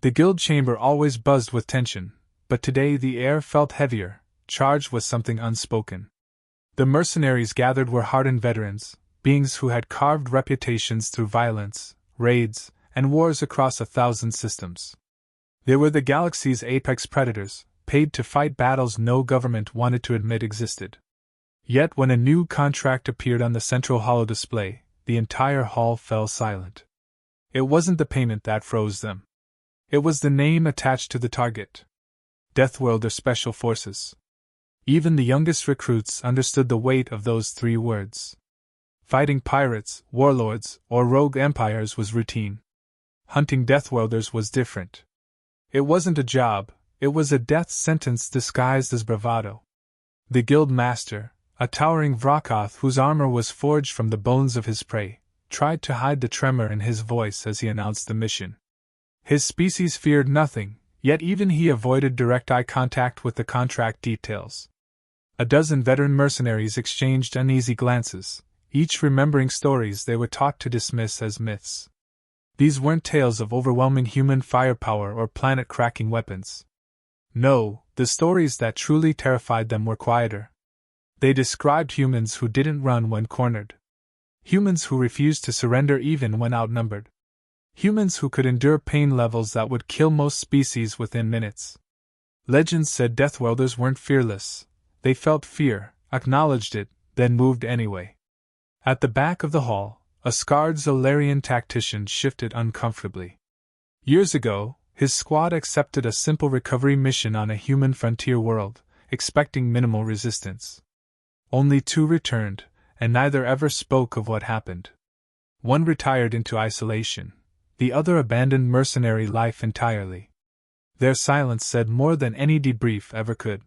The guild chamber always buzzed with tension, but today the air felt heavier, charged with something unspoken. The mercenaries gathered were hardened veterans, beings who had carved reputations through violence, raids, and wars across 1,000 systems. They were the galaxy's apex predators, paid to fight battles no government wanted to admit existed. Yet when a new contract appeared on the central holo display, the entire hall fell silent. It wasn't the payment that froze them. It was the name attached to the target. Deathworlder Special Forces. Even the youngest recruits understood the weight of those 3 words. Fighting pirates, warlords, or rogue empires was routine. Hunting Deathworlders was different. It wasn't a job, it was a death sentence disguised as bravado. The guild master, a towering Vrakoth whose armor was forged from the bones of his prey, tried to hide the tremor in his voice as he announced the mission. His species feared nothing, yet even he avoided direct eye contact with the contract details. A dozen veteran mercenaries exchanged uneasy glances, each remembering stories they were taught to dismiss as myths. These weren't tales of overwhelming human firepower or planet-cracking weapons. No, the stories that truly terrified them were quieter. They described humans who didn't run when cornered. Humans who refused to surrender even when outnumbered. Humans who could endure pain levels that would kill most species within minutes. Legends said Deathworlders weren't fearless. They felt fear, acknowledged it, then moved anyway. At the back of the hall, a scarred Zolarian tactician shifted uncomfortably. Years ago, his squad accepted a simple recovery mission on a human frontier world, expecting minimal resistance. Only 2 returned, and neither ever spoke of what happened. One retired into isolation. The other abandoned mercenary life entirely. Their silence said more than any debrief ever could.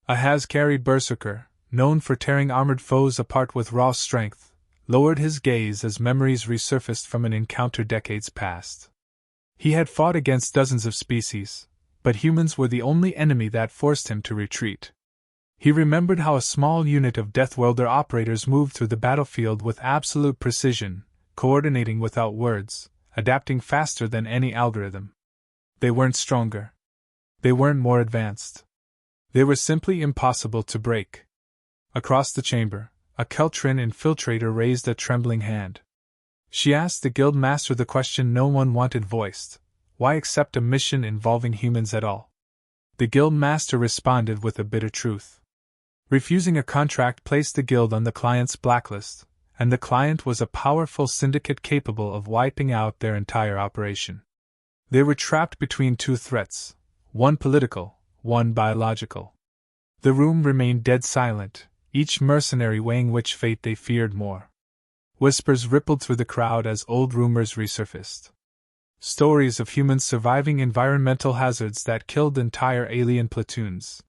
A has-carried berserker, known for tearing armored foes apart with raw strength, lowered his gaze as memories resurfaced from an encounter decades past. He had fought against dozens of species, but humans were the only enemy that forced him to retreat. He remembered how a small unit of Deathworlder operators moved through the battlefield with absolute precision, coordinating without words, adapting faster than any algorithm. They weren't stronger. They weren't more advanced. They were simply impossible to break. Across the chamber, a Keltrin infiltrator raised a trembling hand. She asked the guild master the question no one wanted voiced: why accept a mission involving humans at all? The guild master responded with a bitter truth. Refusing a contract placed the guild on the client's blacklist, and the client was a powerful syndicate capable of wiping out their entire operation. They were trapped between 2 threats, one political, one biological. The room remained dead silent, each mercenary weighing which fate they feared more. Whispers rippled through the crowd as old rumors resurfaced. Stories of humans surviving environmental hazards that killed entire alien platoons.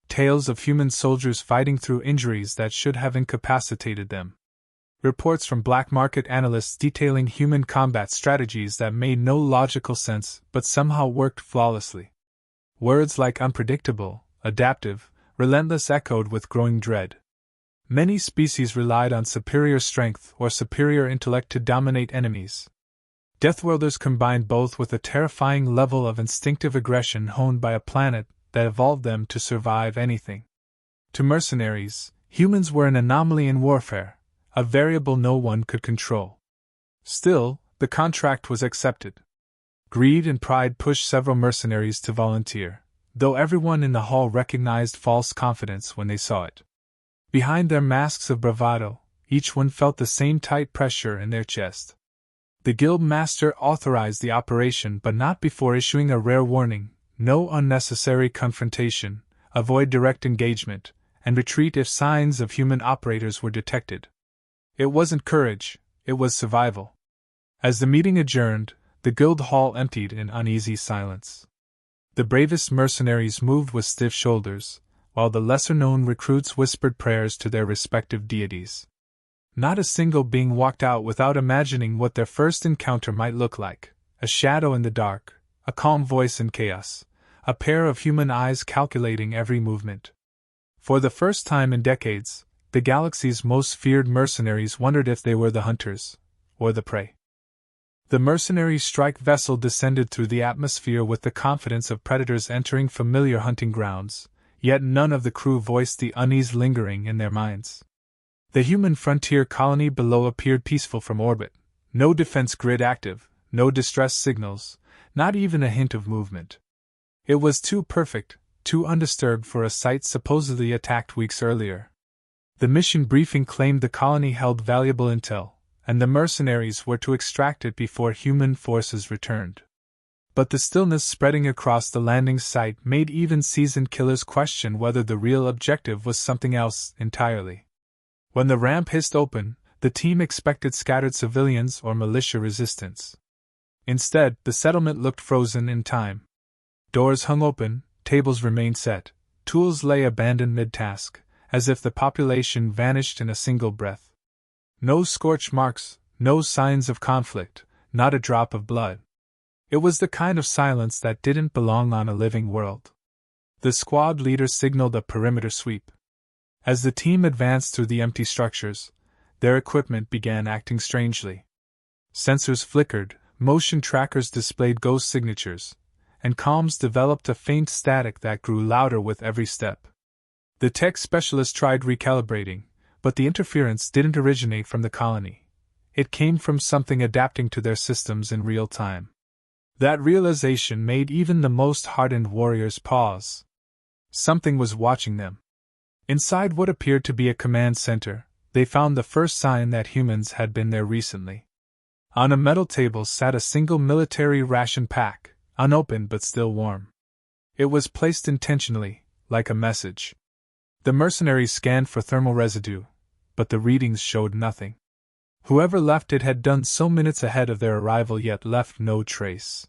Tales of human soldiers fighting through injuries that should have incapacitated them. Reports from black market analysts detailing human combat strategies that made no logical sense but somehow worked flawlessly. Words like unpredictable, adaptive, relentless echoed with growing dread. Many species relied on superior strength or superior intellect to dominate enemies. Deathworlders combined both with a terrifying level of instinctive aggression honed by a planet that evolved them to survive anything. To mercenaries, humans were an anomaly in warfare, a variable no one could control. Still, the contract was accepted. Greed and pride pushed several mercenaries to volunteer, though everyone in the hall recognized false confidence when they saw it. Behind their masks of bravado, each one felt the same tight pressure in their chest. The guild master authorized the operation, but not before issuing a rare warning: no unnecessary confrontation, avoid direct engagement, and retreat if signs of human operators were detected. It wasn't courage, it was survival. As the meeting adjourned, the guild hall emptied in uneasy silence. The bravest mercenaries moved with stiff shoulders, while the lesser-known recruits whispered prayers to their respective deities. Not a single being walked out without imagining what their first encounter might look like: a shadow in the dark, a calm voice in chaos, a pair of human eyes calculating every movement. For the first time in decades, the galaxy's most feared mercenaries wondered if they were the hunters or the prey. The mercenary strike vessel descended through the atmosphere with the confidence of predators entering familiar hunting grounds, yet none of the crew voiced the unease lingering in their minds. The human frontier colony below appeared peaceful from orbit, no defense grid active, no distress signals, not even a hint of movement. It was too perfect, too undisturbed for a site supposedly attacked weeks earlier. The mission briefing claimed the colony held valuable intel, and the mercenaries were to extract it before human forces returned. But the stillness spreading across the landing site made even seasoned killers question whether the real objective was something else entirely. When the ramp hissed open, the team expected scattered civilians or militia resistance. Instead, the settlement looked frozen in time. Doors hung open, tables remained set, tools lay abandoned mid-task, as if the population vanished in a single breath. No scorch marks, no signs of conflict, not a drop of blood. It was the kind of silence that didn't belong on a living world. The squad leader signaled a perimeter sweep. As the team advanced through the empty structures, their equipment began acting strangely. Sensors flickered, motion trackers displayed ghost signatures, and comms developed a faint static that grew louder with every step. The tech specialist tried recalibrating, but the interference didn't originate from the colony. It came from something adapting to their systems in real time. That realization made even the most hardened warriors pause. Something was watching them. Inside what appeared to be a command center, they found the first sign that humans had been there recently. On a metal table sat a single military ration pack, unopened but still warm. It was placed intentionally, like a message. The mercenaries scanned for thermal residue, but the readings showed nothing. Whoever left it had done so minutes ahead of their arrival yet left no trace.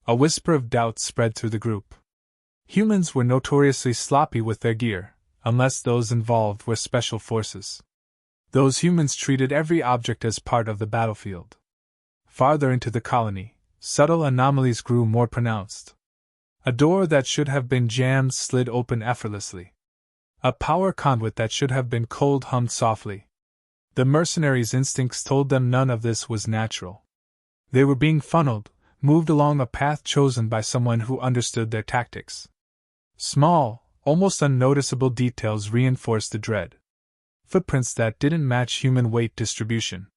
A whisper of doubt spread through the group. Humans were notoriously sloppy with their gear, unless those involved were special forces. Those humans treated every object as part of the battlefield. Farther into the colony, subtle anomalies grew more pronounced. A door that should have been jammed slid open effortlessly. A power conduit that should have been cold hummed softly. The mercenaries' instincts told them none of this was natural. They were being funneled, moved along a path chosen by someone who understood their tactics. Small, almost unnoticeable details reinforced the dread. Footprints that didn't match human weight distribution.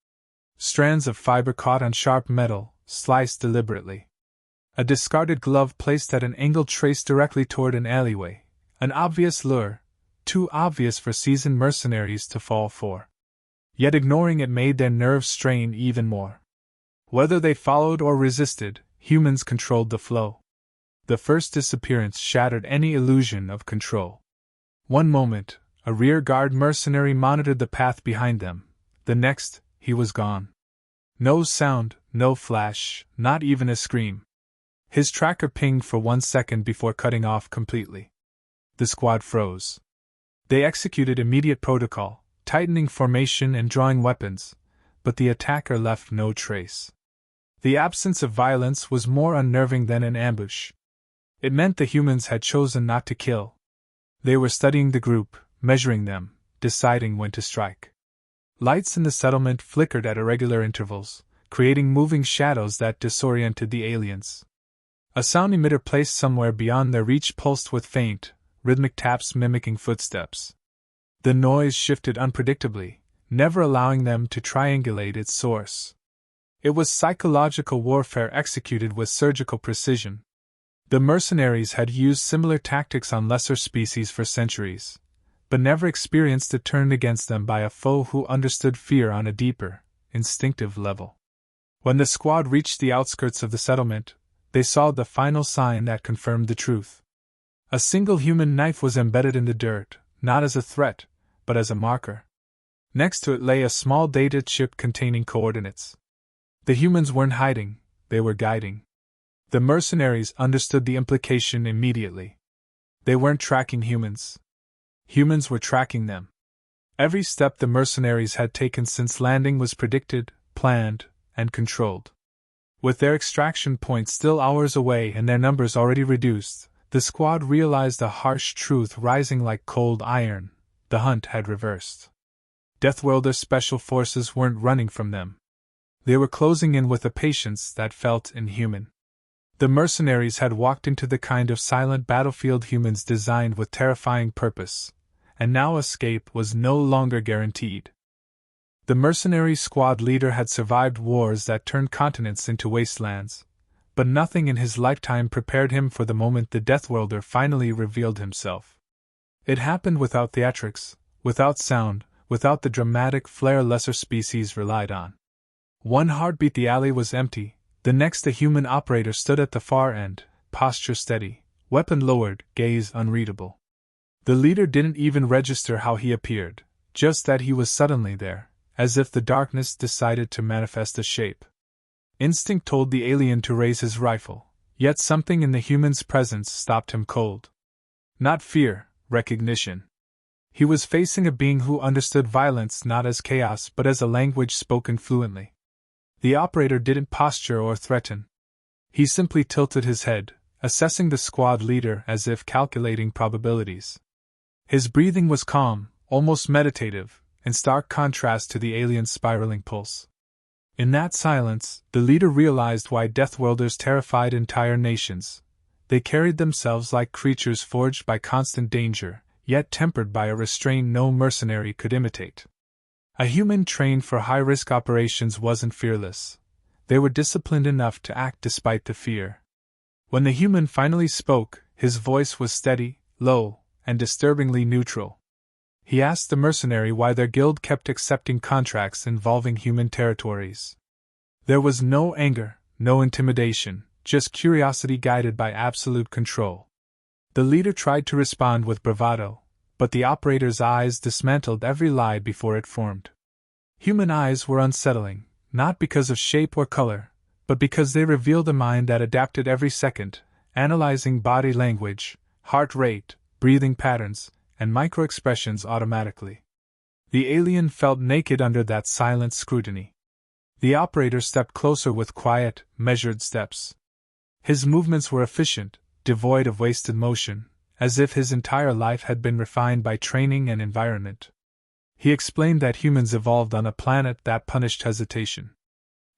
Strands of fiber caught on sharp metal, sliced deliberately. A discarded glove placed at an angle traced directly toward an alleyway, an obvious lure, too obvious for seasoned mercenaries to fall for. Yet ignoring it made their nerves strain even more. Whether they followed or resisted, humans controlled the flow. The first disappearance shattered any illusion of control. One moment, a rear-guard mercenary monitored the path behind them. The next, he was gone. No sound, no flash, not even a scream. His tracker pinged for 1 second before cutting off completely. The squad froze. They executed immediate protocol, tightening formation and drawing weapons, but the attacker left no trace. The absence of violence was more unnerving than an ambush. It meant the humans had chosen not to kill. They were studying the group, measuring them, deciding when to strike. Lights in the settlement flickered at irregular intervals, creating moving shadows that disoriented the aliens. A sound emitter placed somewhere beyond their reach pulsed with faint, rhythmic taps mimicking footsteps. The noise shifted unpredictably, never allowing them to triangulate its source. It was psychological warfare executed with surgical precision. The mercenaries had used similar tactics on lesser species for centuries, but never experienced it turned against them by a foe who understood fear on a deeper, instinctive level. When the squad reached the outskirts of the settlement, they saw the final sign that confirmed the truth. A single human knife was embedded in the dirt, not as a threat, but as a marker. Next to it lay a small data chip containing coordinates. The humans weren't hiding, they were guiding. The mercenaries understood the implication immediately. They weren't tracking humans. Humans were tracking them. Every step the mercenaries had taken since landing was predicted, planned, and controlled. With their extraction point still hours away and their numbers already reduced, the squad realized a harsh truth rising like cold iron: the hunt had reversed. Deathworlder special forces weren't running from them. They were closing in with a patience that felt inhuman. The mercenaries had walked into the kind of silent battlefield humans designed with terrifying purpose, and now escape was no longer guaranteed. The mercenary squad leader had survived wars that turned continents into wastelands, but nothing in his lifetime prepared him for the moment the Deathworlder finally revealed himself. It happened without theatrics, without sound, without the dramatic flair lesser species relied on. One heartbeat the alley was empty, the next a human operator stood at the far end, posture steady, weapon lowered, gaze unreadable. The leader didn't even register how he appeared, just that he was suddenly there, as if the darkness decided to manifest a shape. Instinct told the alien to raise his rifle, yet something in the human's presence stopped him cold. Not fear, recognition. He was facing a being who understood violence not as chaos but as a language spoken fluently. The operator didn't posture or threaten. He simply tilted his head, assessing the squad leader as if calculating probabilities. His breathing was calm, almost meditative, in stark contrast to the alien's spiraling pulse. In that silence, the leader realized why Deathworlders terrified entire nations. They carried themselves like creatures forged by constant danger, yet tempered by a restraint no mercenary could imitate. A human trained for high-risk operations wasn't fearless. They were disciplined enough to act despite the fear. When the human finally spoke, his voice was steady, low, and disturbingly neutral. He asked the mercenary why their guild kept accepting contracts involving human territories. There was no anger, no intimidation, just curiosity guided by absolute control. The leader tried to respond with bravado, but the operator's eyes dismantled every lie before it formed. Human eyes were unsettling, not because of shape or color, but because they revealed a mind that adapted every second, analyzing body language, heart rate, breathing patterns, and micro-expressions automatically. The alien felt naked under that silent scrutiny. The operator stepped closer with quiet, measured steps. His movements were efficient, devoid of wasted motion, as if his entire life had been refined by training and environment. He explained that humans evolved on a planet that punished hesitation.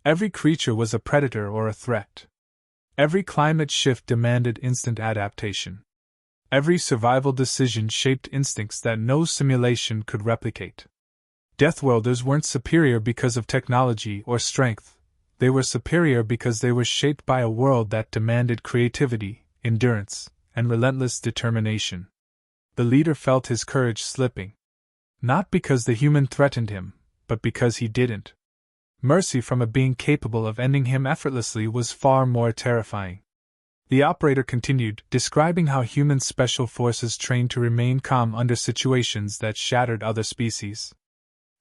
Every creature was a predator or a threat. Every climate shift demanded instant adaptation. Every survival decision shaped instincts that no simulation could replicate. Deathworlders weren't superior because of technology or strength. They were superior because they were shaped by a world that demanded creativity, endurance, and relentless determination. The leader felt his courage slipping. Not because the human threatened him, but because he didn't. Mercy from a being capable of ending him effortlessly was far more terrifying. The operator continued, describing how human special forces trained to remain calm under situations that shattered other species.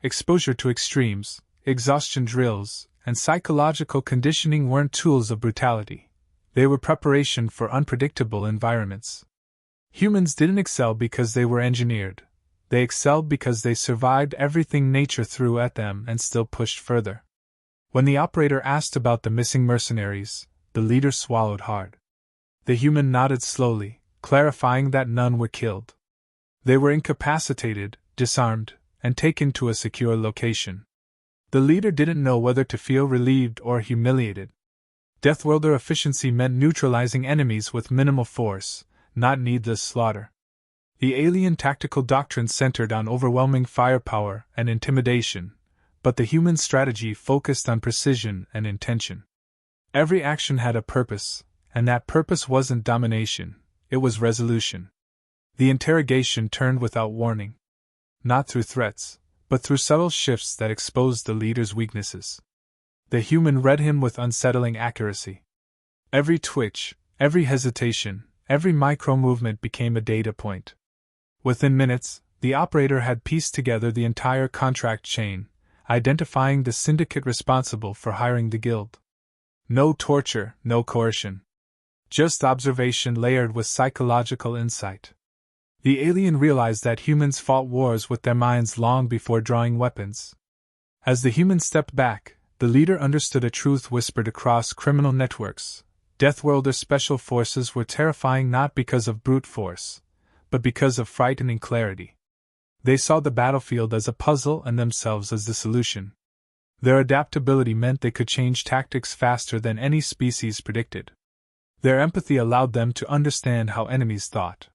Exposure to extremes, exhaustion drills, and psychological conditioning weren't tools of brutality. They were preparation for unpredictable environments. Humans didn't excel because they were engineered. They excelled because they survived everything nature threw at them and still pushed further. When the operator asked about the missing mercenaries, the leader swallowed hard. The human nodded slowly, clarifying that none were killed. They were incapacitated, disarmed, and taken to a secure location. The leader didn't know whether to feel relieved or humiliated. Deathworlder efficiency meant neutralizing enemies with minimal force, not needless slaughter. The alien tactical doctrine centered on overwhelming firepower and intimidation, but the human strategy focused on precision and intention. Every action had a purpose, and that purpose wasn't domination, it was resolution. The interrogation turned without warning. Not through threats, but through subtle shifts that exposed the leader's weaknesses. The human read him with unsettling accuracy. Every twitch, every hesitation, every micro-movement became a data point. Within minutes, the operator had pieced together the entire contract chain, identifying the syndicate responsible for hiring the guild. No torture, no coercion. Just observation layered with psychological insight. The alien realized that humans fought wars with their minds long before drawing weapons. As the human stepped back, the leader understood a truth whispered across criminal networks. Deathworlder special forces were terrifying not because of brute force, but because of frightening clarity. They saw the battlefield as a puzzle and themselves as the solution. Their adaptability meant they could change tactics faster than any species predicted. Their empathy allowed them to understand how enemies thought.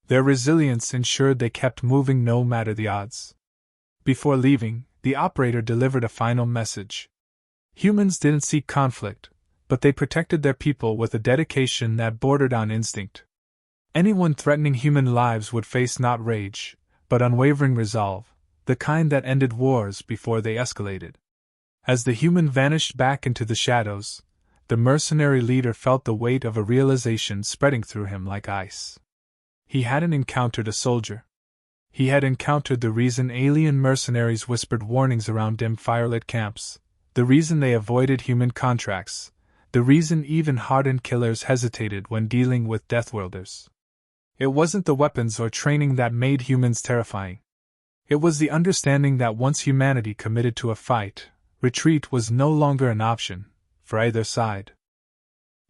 Their resilience ensured they kept moving no matter the odds. Before leaving, the operator delivered a final message. Humans didn't seek conflict, but they protected their people with a dedication that bordered on instinct. Anyone threatening human lives would face not rage, but unwavering resolve, the kind that ended wars before they escalated. As the human vanished back into the shadows, the mercenary leader felt the weight of a realization spreading through him like ice. He hadn't encountered a soldier. He had encountered the reason alien mercenaries whispered warnings around dim firelit camps, the reason they avoided human contracts, the reason even hardened killers hesitated when dealing with Deathworlders. It wasn't the weapons or training that made humans terrifying. It was the understanding that once humanity committed to a fight, retreat was no longer an option, for either side.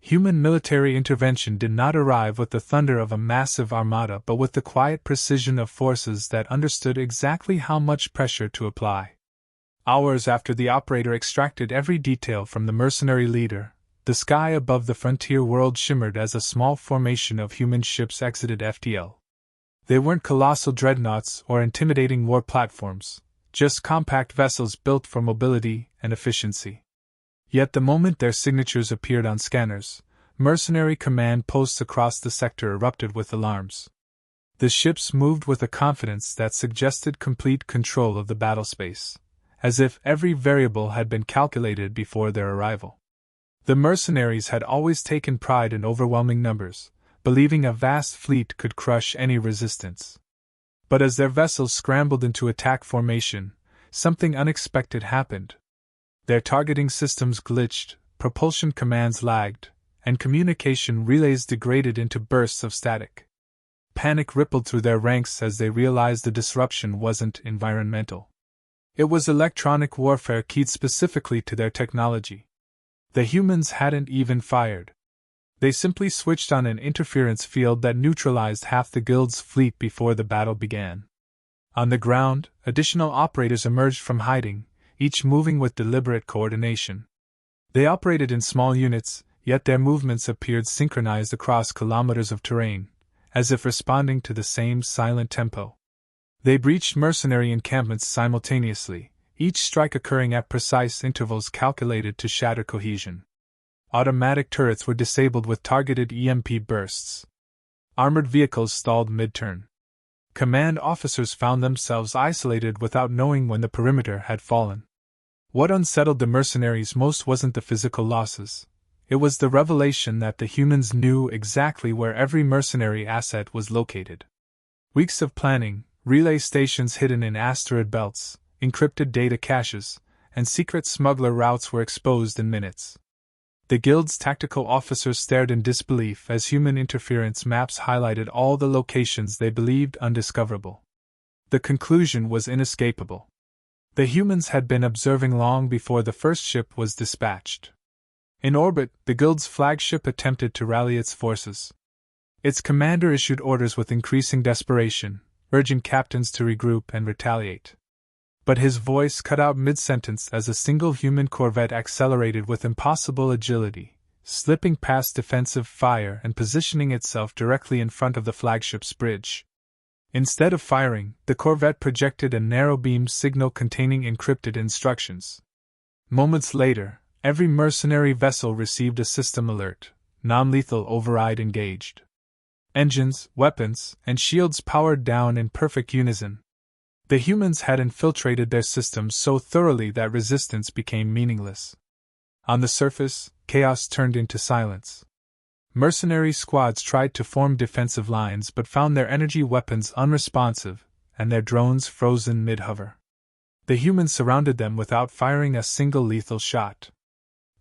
Human military intervention did not arrive with the thunder of a massive armada but with the quiet precision of forces that understood exactly how much pressure to apply. Hours after the operator extracted every detail from the mercenary leader, the sky above the frontier world shimmered as a small formation of human ships exited FTL. They weren't colossal dreadnoughts or intimidating war platforms, just compact vessels built for mobility and efficiency. Yet the moment their signatures appeared on scanners, mercenary command posts across the sector erupted with alarms. The ships moved with a confidence that suggested complete control of the battlespace, as if every variable had been calculated before their arrival. The mercenaries had always taken pride in overwhelming numbers, believing a vast fleet could crush any resistance. But as their vessels scrambled into attack formation, something unexpected happened. Their targeting systems glitched, propulsion commands lagged, and communication relays degraded into bursts of static. Panic rippled through their ranks as they realized the disruption wasn't environmental. It was electronic warfare keyed specifically to their technology. The humans hadn't even fired. They simply switched on an interference field that neutralized half the guild's fleet before the battle began. On the ground, additional operators emerged from hiding, each moving with deliberate coordination. They operated in small units, yet their movements appeared synchronized across kilometers of terrain, as if responding to the same silent tempo. They breached mercenary encampments simultaneously, each strike occurring at precise intervals calculated to shatter cohesion. Automatic turrets were disabled with targeted EMP bursts. Armored vehicles stalled mid-turn. Command officers found themselves isolated without knowing when the perimeter had fallen. What unsettled the mercenaries most wasn't the physical losses. It was the revelation that the humans knew exactly where every mercenary asset was located. Weeks of planning, relay stations hidden in asteroid belts, encrypted data caches, and secret smuggler routes were exposed in minutes. The guild's tactical officers stared in disbelief as human interference maps highlighted all the locations they believed undiscoverable. The conclusion was inescapable. The humans had been observing long before the first ship was dispatched. In orbit, the guild's flagship attempted to rally its forces. Its commander issued orders with increasing desperation, urging captains to regroup and retaliate. But his voice cut out mid-sentence as a single human corvette accelerated with impossible agility, slipping past defensive fire and positioning itself directly in front of the flagship's bridge. Instead of firing, the corvette projected a narrow-beam signal containing encrypted instructions. Moments later, every mercenary vessel received a system alert: non-lethal override engaged. Engines, weapons, and shields powered down in perfect unison. The humans had infiltrated their systems so thoroughly that resistance became meaningless. On the surface, chaos turned into silence. Mercenary squads tried to form defensive lines but found their energy weapons unresponsive, and their drones frozen mid-hover. The humans surrounded them without firing a single lethal shot.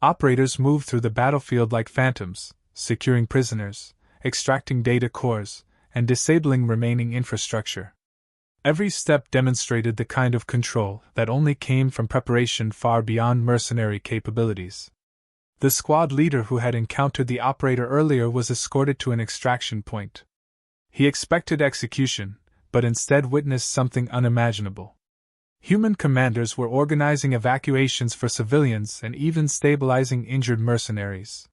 Operators moved through the battlefield like phantoms, securing prisoners, extracting data cores, and disabling remaining infrastructure. Every step demonstrated the kind of control that only came from preparation far beyond mercenary capabilities. The squad leader who had encountered the operator earlier was escorted to an extraction point. He expected execution, but instead witnessed something unimaginable. Human commanders were organizing evacuations for civilians and even stabilizing injured mercenaries.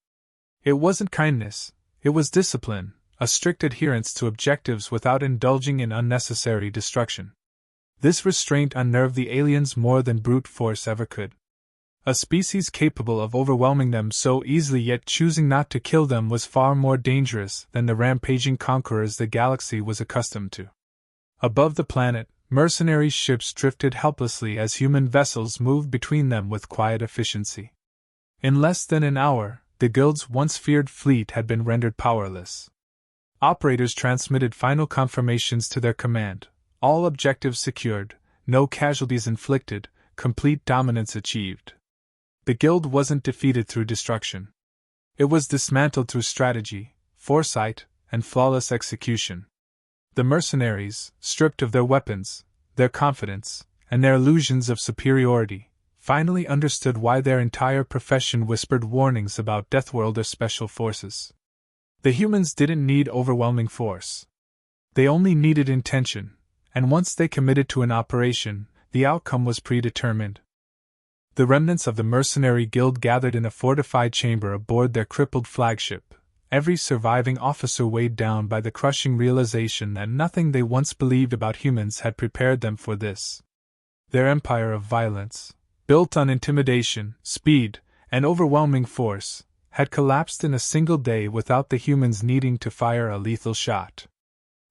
It wasn't kindness, it was discipline, a strict adherence to objectives without indulging in unnecessary destruction. This restraint unnerved the aliens more than brute force ever could. A species capable of overwhelming them so easily yet choosing not to kill them was far more dangerous than the rampaging conquerors the galaxy was accustomed to. Above the planet, mercenary ships drifted helplessly as human vessels moved between them with quiet efficiency. In less than an hour, the Guild's once feared fleet had been rendered powerless. Operators transmitted final confirmations to their command, all objectives secured, no casualties inflicted, complete dominance achieved. The Guild wasn't defeated through destruction. It was dismantled through strategy, foresight, and flawless execution. The mercenaries, stripped of their weapons, their confidence, and their illusions of superiority, finally understood why their entire profession whispered warnings about Deathworlder special forces. The humans didn't need overwhelming force. They only needed intention, and once they committed to an operation, the outcome was predetermined. The remnants of the mercenary guild gathered in a fortified chamber aboard their crippled flagship, every surviving officer weighed down by the crushing realization that nothing they once believed about humans had prepared them for this. Their empire of violence, built on intimidation, speed, and overwhelming force, had collapsed in a single day without the humans needing to fire a lethal shot.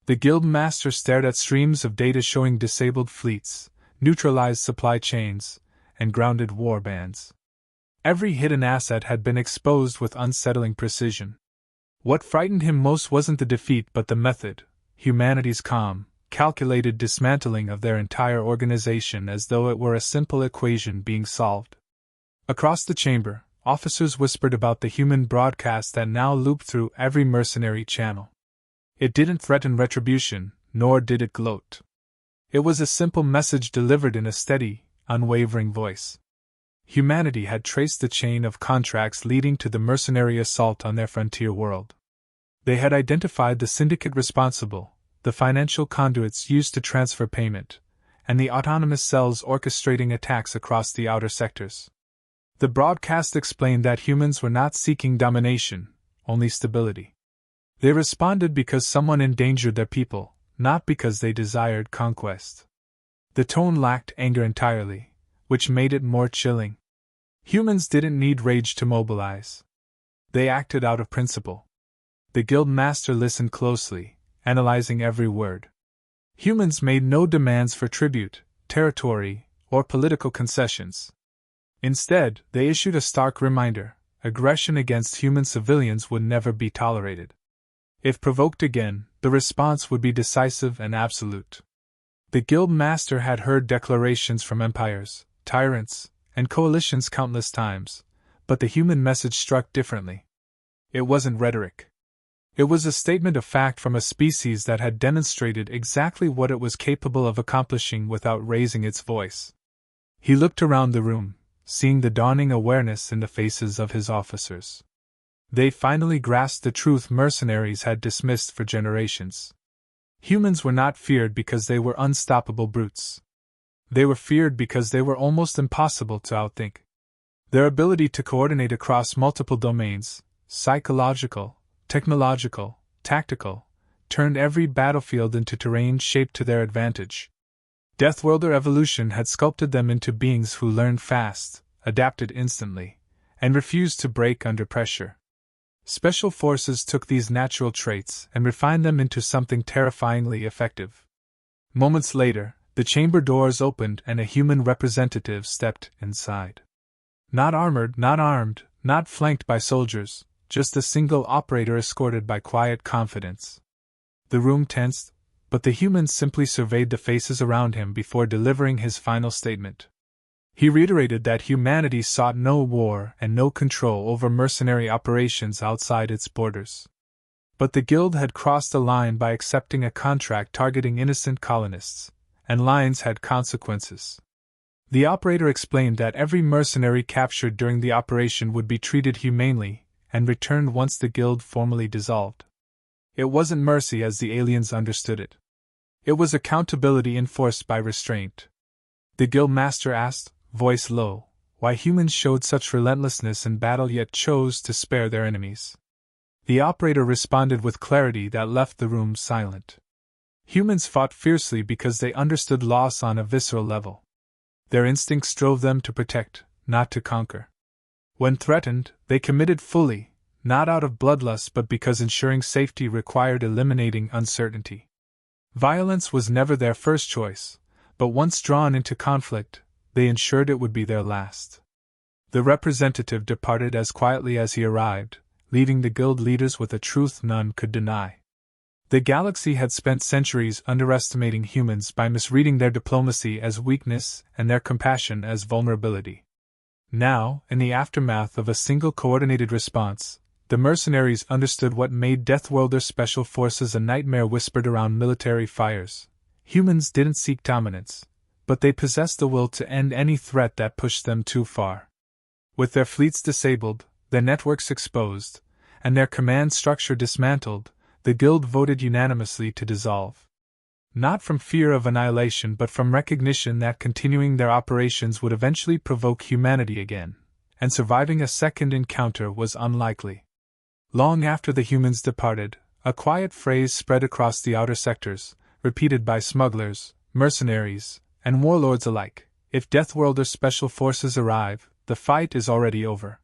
The guild master stared at streams of data showing disabled fleets, neutralized supply chains, and grounded war bands. Every hidden asset had been exposed with unsettling precision. What frightened him most wasn't the defeat but the method, humanity's calm, calculated dismantling of their entire organization as though it were a simple equation being solved. Across the chamber, officers whispered about the human broadcast that now looped through every mercenary channel. It didn't threaten retribution, nor did it gloat. It was a simple message delivered in a steady, unwavering voice. Humanity had traced the chain of contracts leading to the mercenary assault on their frontier world. They had identified the syndicate responsible, the financial conduits used to transfer payment, and the autonomous cells orchestrating attacks across the outer sectors. The broadcast explained that humans were not seeking domination, only stability. They responded because someone endangered their people, not because they desired conquest. The tone lacked anger entirely, which made it more chilling. Humans didn't need rage to mobilize. They acted out of principle. The guild master listened closely, analyzing every word. Humans made no demands for tribute, territory, or political concessions. Instead, they issued a stark reminder: aggression against human civilians would never be tolerated. If provoked again, the response would be decisive and absolute. The guild master had heard declarations from empires, tyrants, and coalitions countless times, but the human message struck differently. It wasn't rhetoric. It was a statement of fact from a species that had demonstrated exactly what it was capable of accomplishing without raising its voice. He looked around the room, seeing the dawning awareness in the faces of his officers. They finally grasped the truth mercenaries had dismissed for generations. Humans were not feared because they were unstoppable brutes. They were feared because they were almost impossible to outthink. Their ability to coordinate across multiple domains, psychological, technological, tactical, turned every battlefield into terrain shaped to their advantage. Deathworlder evolution had sculpted them into beings who learned fast, adapted instantly, and refused to break under pressure. Special forces took these natural traits and refined them into something terrifyingly effective. Moments later, the chamber doors opened and a human representative stepped inside. Not armored, not armed, not flanked by soldiers, just a single operator escorted by quiet confidence. The room tensed, but the human simply surveyed the faces around him before delivering his final statement. He reiterated that humanity sought no war and no control over mercenary operations outside its borders. But the Guild had crossed a line by accepting a contract targeting innocent colonists, and lines had consequences. The operator explained that every mercenary captured during the operation would be treated humanely and returned once the Guild formally dissolved. It wasn't mercy as the aliens understood it. It was accountability enforced by restraint. The guild master asked, voice low, why humans showed such relentlessness in battle yet chose to spare their enemies. The operator responded with clarity that left the room silent. Humans fought fiercely because they understood loss on a visceral level. Their instincts drove them to protect, not to conquer. When threatened, they committed fully, not out of bloodlust but because ensuring safety required eliminating uncertainty. Violence was never their first choice, but once drawn into conflict, they ensured it would be their last. The representative departed as quietly as he arrived, leaving the guild leaders with a truth none could deny. The galaxy had spent centuries underestimating humans by misreading their diplomacy as weakness and their compassion as vulnerability. Now, in the aftermath of a single coordinated response, the mercenaries understood what made Deathworlder special forces a nightmare whispered around military fires. Humans didn't seek dominance, but they possessed the will to end any threat that pushed them too far. With their fleets disabled, their networks exposed, and their command structure dismantled, the guild voted unanimously to dissolve. Not from fear of annihilation but from recognition that continuing their operations would eventually provoke humanity again, and surviving a second encounter was unlikely. Long after the humans departed, a quiet phrase spread across the outer sectors, repeated by smugglers, mercenaries, and warlords alike: if Deathworlder special forces arrive, the fight is already over.